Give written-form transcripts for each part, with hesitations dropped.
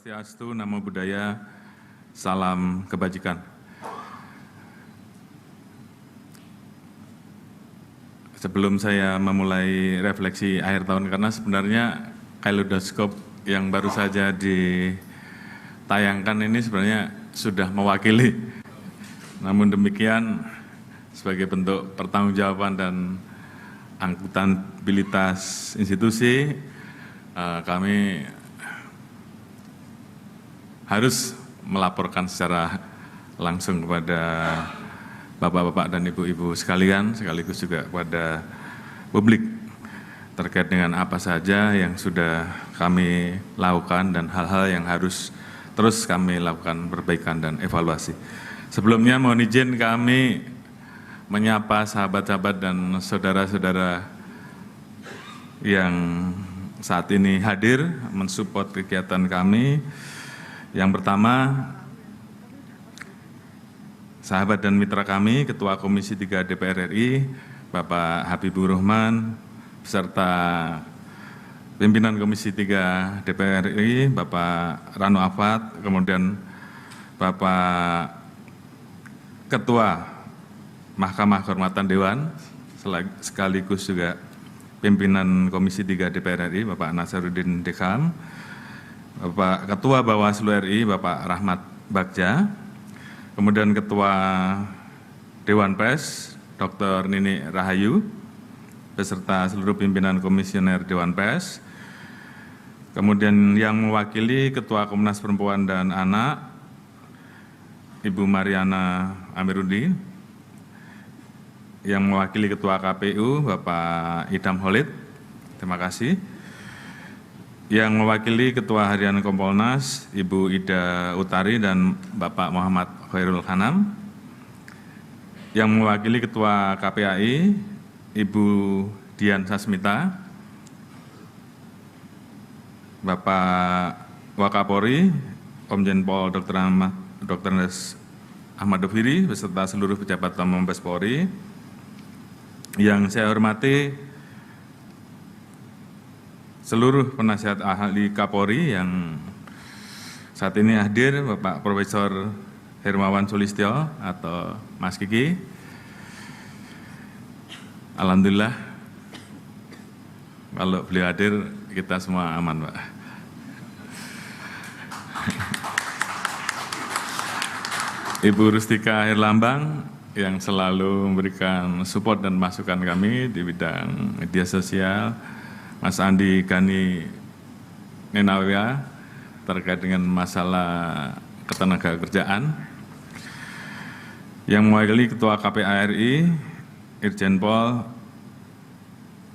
Swastiastu, Namo Buddhaya, salam kebajikan. Sebelum saya memulai refleksi akhir tahun, karena sebenarnya kaleidoskop yang baru saja ditayangkan ini sebenarnya sudah mewakili. Namun demikian, sebagai bentuk pertanggungjawaban dan akuntabilitas institusi, kami harus melaporkan secara langsung kepada Bapak-bapak dan Ibu-ibu sekalian, sekaligus juga kepada publik terkait dengan apa saja yang sudah kami lakukan dan hal-hal yang harus terus kami lakukan perbaikan dan evaluasi. Sebelumnya mohon izin kami menyapa sahabat-sahabat dan saudara-saudara yang saat ini hadir mensupport kegiatan kami. Yang pertama, sahabat dan mitra kami, Ketua Komisi 3 DPR RI, Bapak Habibur Rahman, beserta pimpinan Komisi 3 DPR RI, Bapak Rano Afat, kemudian Bapak Ketua Mahkamah Kehormatan Dewan, sekaligus juga pimpinan Komisi 3 DPR RI, Bapak Nasaruddin Dekham, Bapak Ketua Bawaslu RI, Bapak Rahmat Bagja, kemudian Ketua Dewan Pers, Dr. Nini Rahayu, beserta seluruh pimpinan komisioner Dewan Pers, kemudian yang mewakili Ketua Komnas Perempuan dan Anak, Ibu Mariana Amiruddin, yang mewakili Ketua KPU, Bapak Idham Holid, terima kasih. Yang mewakili Ketua Harian Kompolnas, Ibu Ida Utari dan Bapak Muhammad Khairul Hanam. Yang mewakili Ketua KPAI, Ibu Dian Sasmita, Bapak Wakapolri, Komjen Pol Dr. Ahmad Doviri, beserta seluruh pejabat Mabes Polri. Yang saya hormati seluruh penasihat ahli Kapolri yang saat ini hadir, Bapak Profesor Hermawan Sulistyo atau Mas Kiki. Alhamdulillah, kalau beliau hadir, kita semua aman, Pak. Ibu Rustika Herlambang yang selalu memberikan support dan masukan kami di bidang media sosial, Mas Andi Gani Nenawia terkait dengan masalah ketenagakerjaan, yang mewakili Ketua KPA RI, Irjen Pol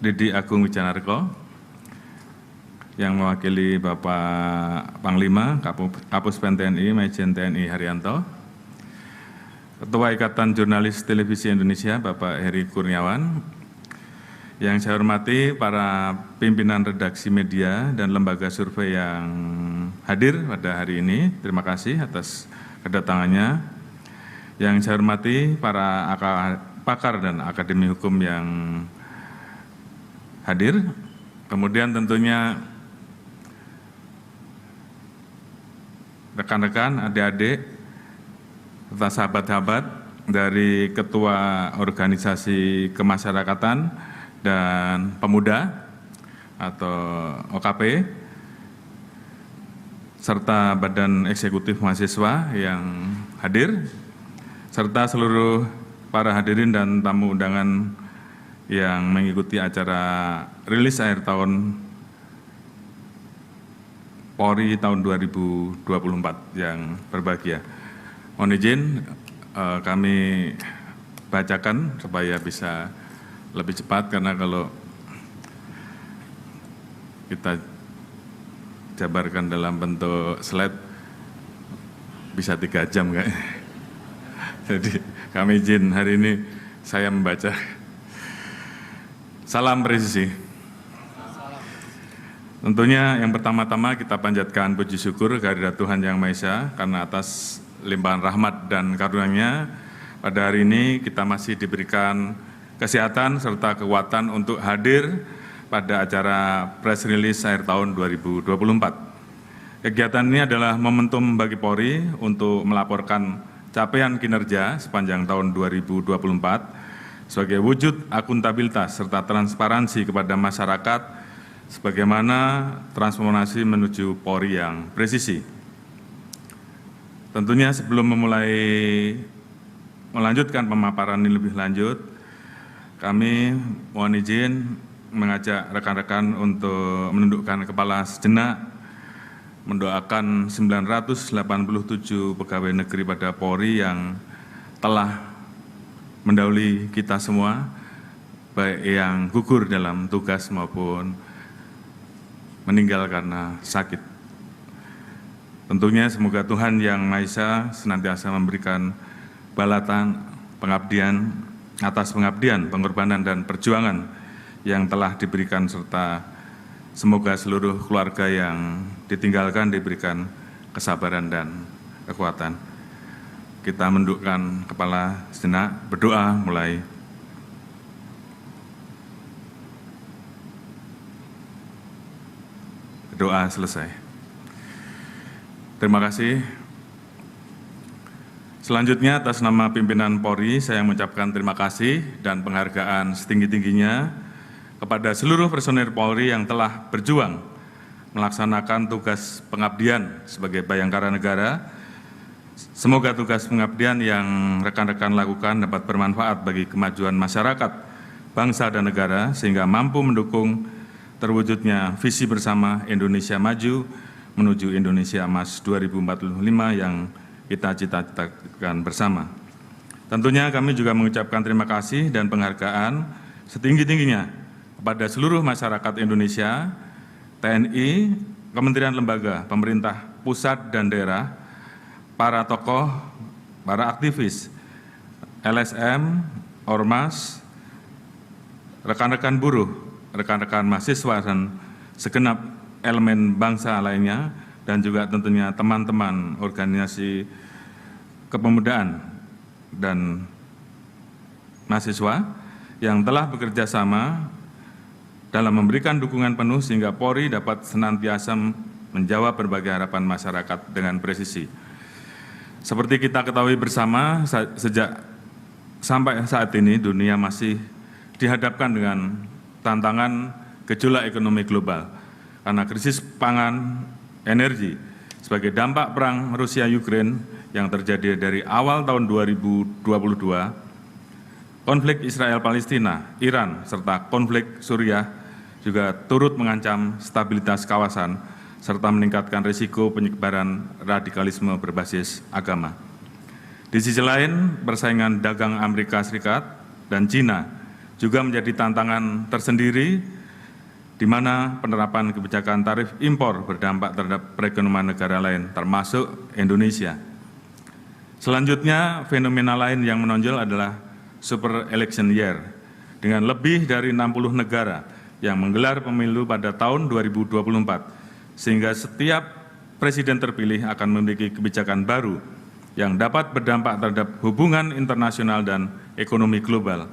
Didi Agung Wijanarko, yang mewakili Bapak Panglima, Kapus Pen TNI, Majen TNI Haryanto, Ketua Ikatan Jurnalis Televisi Indonesia, Bapak Heri Kurniawan. Yang saya hormati para pimpinan redaksi media dan lembaga survei yang hadir pada hari ini, terima kasih atas kedatangannya. Yang saya hormati para pakar dan akademi hukum yang hadir, kemudian tentunya rekan-rekan, adik-adik, serta sahabat-sahabat dari Ketua Organisasi Kemasyarakatan dan Pemuda atau OKP, serta Badan Eksekutif Mahasiswa yang hadir, serta seluruh para hadirin dan tamu undangan yang mengikuti acara rilis akhir tahun Polri tahun 2024 yang berbahagia. Mohon izin kami bacakan supaya bisa lebih cepat, karena kalau kita jabarkan dalam bentuk slide bisa 3 jam kayaknya. Jadi kami izin hari ini saya membaca. Salam presisi. Tentunya yang pertama-tama kita panjatkan puji syukur kehadirat Tuhan Yang Maha Esa, karena atas limpahan rahmat dan karunia-Nya pada hari ini kita masih diberikan kesehatan serta kekuatan untuk hadir pada acara press release akhir tahun 2024. Kegiatan ini adalah momentum bagi Polri untuk melaporkan capaian kinerja sepanjang tahun 2024 sebagai wujud akuntabilitas serta transparansi kepada masyarakat sebagaimana transformasi menuju Polri yang presisi. Tentunya sebelum melanjutkan pemaparan ini lebih lanjut, kami mohon izin mengajak rekan-rekan untuk menundukkan kepala sejenak, mendoakan 987 pegawai negeri pada Polri yang telah mendahului kita semua, baik yang gugur dalam tugas maupun meninggal karena sakit. Tentunya semoga Tuhan Yang Maha Esa senantiasa memberikan balasan pengabdian atas pengabdian, pengorbanan, dan perjuangan yang telah diberikan, serta semoga seluruh keluarga yang ditinggalkan diberikan kesabaran dan kekuatan. Kita menundukkan kepala sejenak, berdoa mulai. Doa selesai. Terima kasih. Selanjutnya atas nama pimpinan Polri, saya mengucapkan terima kasih dan penghargaan setinggi-tingginya kepada seluruh personel Polri yang telah berjuang melaksanakan tugas pengabdian sebagai bayangkara negara. Semoga tugas pengabdian yang rekan-rekan lakukan dapat bermanfaat bagi kemajuan masyarakat, bangsa, dan negara, sehingga mampu mendukung terwujudnya visi bersama Indonesia Maju menuju Indonesia Emas 2045 yang kita cita-citakan bersama. Tentunya kami juga mengucapkan terima kasih dan penghargaan setinggi-tingginya kepada seluruh masyarakat Indonesia, TNI, kementerian lembaga, pemerintah pusat dan daerah, para tokoh, para aktivis, LSM, Ormas, rekan-rekan buruh, rekan-rekan mahasiswa, dan segenap elemen bangsa lainnya, dan juga tentunya teman-teman organisasi kepemudaan dan mahasiswa yang telah bekerja sama dalam memberikan dukungan penuh sehingga Polri dapat senantiasa menjawab berbagai harapan masyarakat dengan presisi. Seperti kita ketahui bersama, sejak sampai saat ini dunia masih dihadapkan dengan tantangan gejolak ekonomi global karena krisis pangan, energi, sebagai dampak perang Rusia-Ukraine yang terjadi dari awal tahun 2022, konflik Israel-Palestina, Iran, serta konflik Suriah juga turut mengancam stabilitas kawasan serta meningkatkan risiko penyebaran radikalisme berbasis agama. Di sisi lain, persaingan dagang Amerika Serikat dan China juga menjadi tantangan tersendiri, di mana penerapan kebijakan tarif impor berdampak terhadap perekonomian negara lain, termasuk Indonesia. Selanjutnya, fenomena lain yang menonjol adalah super election year, dengan lebih dari 60 negara yang menggelar pemilu pada tahun 2024, sehingga setiap presiden terpilih akan memiliki kebijakan baru yang dapat berdampak terhadap hubungan internasional dan ekonomi global.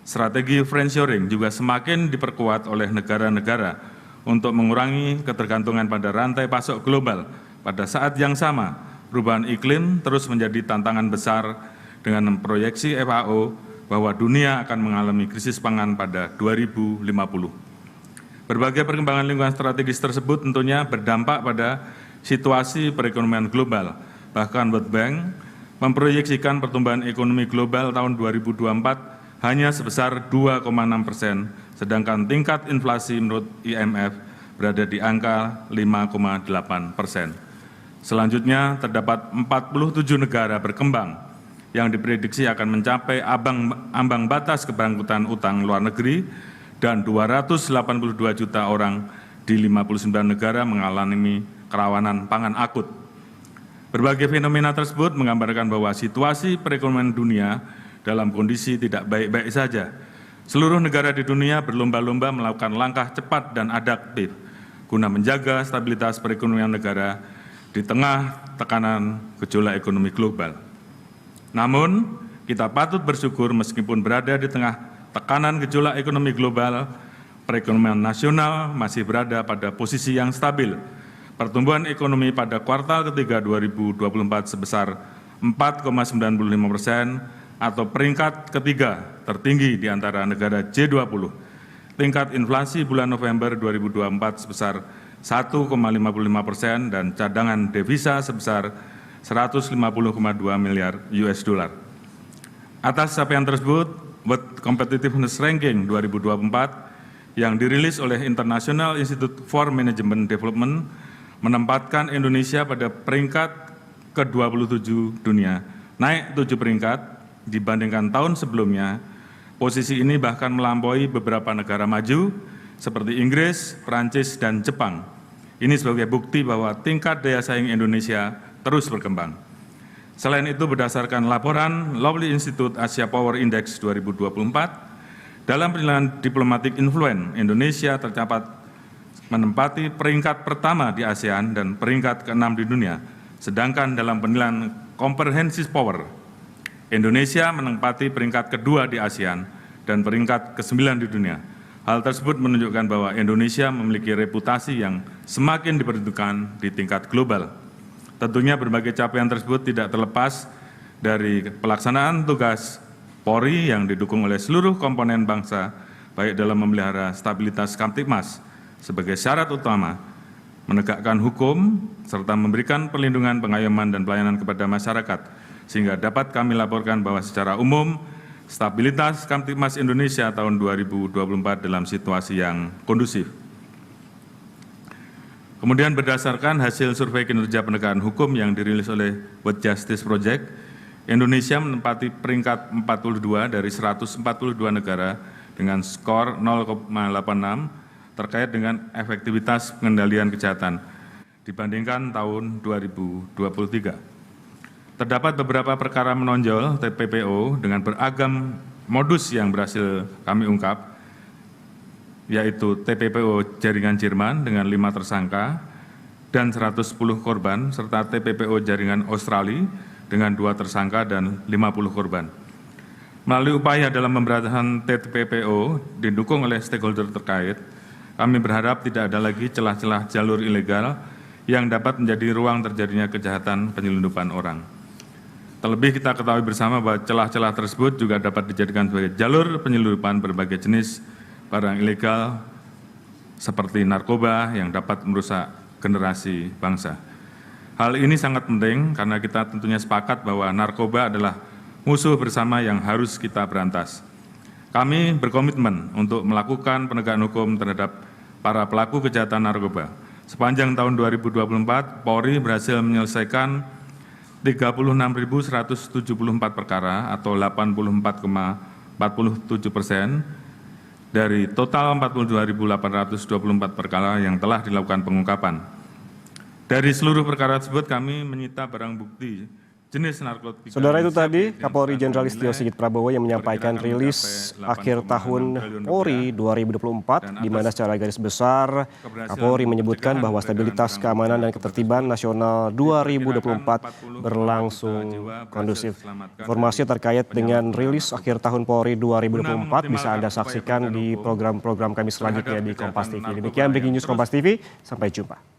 Strategi friendshoring juga semakin diperkuat oleh negara-negara untuk mengurangi ketergantungan pada rantai pasok global. Pada saat yang sama, perubahan iklim terus menjadi tantangan besar dengan proyeksi FAO bahwa dunia akan mengalami krisis pangan pada 2050. Berbagai perkembangan lingkungan strategis tersebut tentunya berdampak pada situasi perekonomian global. Bahkan World Bank memproyeksikan pertumbuhan ekonomi global tahun 2024 hanya sebesar 2,6%, sedangkan tingkat inflasi menurut IMF berada di angka 5,8%. Selanjutnya, terdapat 47 negara berkembang yang diprediksi akan mencapai ambang batas kebangkrutan utang luar negeri, dan 282 juta orang di 59 negara mengalami kerawanan pangan akut. Berbagai fenomena tersebut menggambarkan bahwa situasi perekonomian dunia dalam kondisi tidak baik-baik saja. Seluruh negara di dunia berlomba-lomba melakukan langkah cepat dan adaptif guna menjaga stabilitas perekonomian negara di tengah tekanan gejolak ekonomi global. Namun, kita patut bersyukur meskipun berada di tengah tekanan gejolak ekonomi global, perekonomian nasional masih berada pada posisi yang stabil. Pertumbuhan ekonomi pada kuartal ketiga 2024 sebesar 4,95% atau peringkat ketiga tertinggi di antara negara G20. Tingkat inflasi bulan November 2024 sebesar 1,55% dan cadangan devisa sebesar 150,2 miliar US dollar. Atas capaian tersebut, World Competitiveness Ranking 2024 yang dirilis oleh International Institute for Management Development menempatkan Indonesia pada peringkat ke-27 dunia, naik 7 peringkat dibandingkan tahun sebelumnya. Posisi ini bahkan melampaui beberapa negara maju seperti Inggris, Prancis, dan Jepang. Ini sebagai bukti bahwa tingkat daya saing Indonesia terus berkembang. Selain itu, berdasarkan laporan Lowly Institute Asia Power Index 2024, dalam penilaian diplomatic influence, Indonesia tercatat menempati peringkat pertama di ASEAN dan peringkat ke-6 di dunia. Sedangkan dalam penilaian comprehensive power, Indonesia menempati peringkat kedua di ASEAN dan peringkat ke-9 di dunia. Hal tersebut menunjukkan bahwa Indonesia memiliki reputasi yang semakin diperhitungkan di tingkat global. Tentunya berbagai capaian tersebut tidak terlepas dari pelaksanaan tugas Polri yang didukung oleh seluruh komponen bangsa, baik dalam memelihara stabilitas Kamtibmas sebagai syarat utama, menegakkan hukum, serta memberikan perlindungan, pengayoman, dan pelayanan kepada masyarakat, sehingga dapat kami laporkan bahwa secara umum, stabilitas Kamtibmas Indonesia tahun 2024 dalam situasi yang kondusif. Kemudian berdasarkan hasil survei kinerja penegakan hukum yang dirilis oleh World Justice Project, Indonesia menempati peringkat 42 dari 142 negara dengan skor 0,86 terkait dengan efektivitas pengendalian kejahatan dibandingkan tahun 2023. Terdapat beberapa perkara menonjol TPPO dengan beragam modus yang berhasil kami ungkap, yaitu TPPO jaringan Jerman dengan 5 tersangka dan 110 korban, serta TPPO jaringan Australia dengan 2 tersangka dan 50 korban. Melalui upaya dalam pemberantasan TPPO didukung oleh stakeholder terkait, kami berharap tidak ada lagi celah-celah jalur ilegal yang dapat menjadi ruang terjadinya kejahatan penyelundupan orang. Terlebih kita ketahui bersama bahwa celah-celah tersebut juga dapat dijadikan sebagai jalur penyelundupan berbagai jenis barang ilegal seperti narkoba yang dapat merusak generasi bangsa. Hal ini sangat penting karena kita tentunya sepakat bahwa narkoba adalah musuh bersama yang harus kita berantas. Kami berkomitmen untuk melakukan penegakan hukum terhadap para pelaku kejahatan narkoba. Sepanjang tahun 2024, Polri berhasil menyelesaikan 36.174 perkara atau 84,47% dari total 42.824 perkara yang telah dilakukan pengungkapan. Dari seluruh perkara tersebut kami menyita barang bukti jenis narkotika. Saudara, itu tadi Kapolri Jenderal Listio Sigit Prabowo yang menyampaikan rilis akhir tahun Polri 2024, di mana secara garis besar Kapolri menyebutkan bahwa stabilitas keamanan dan ketertiban nasional 2024 berlangsung kondusif. Informasi terkait dengan rilis akhir tahun Polri 2024 bisa Anda saksikan di program-program kami selanjutnya di Kompas TV. Demikian Breaking News Kompas TV, sampai jumpa.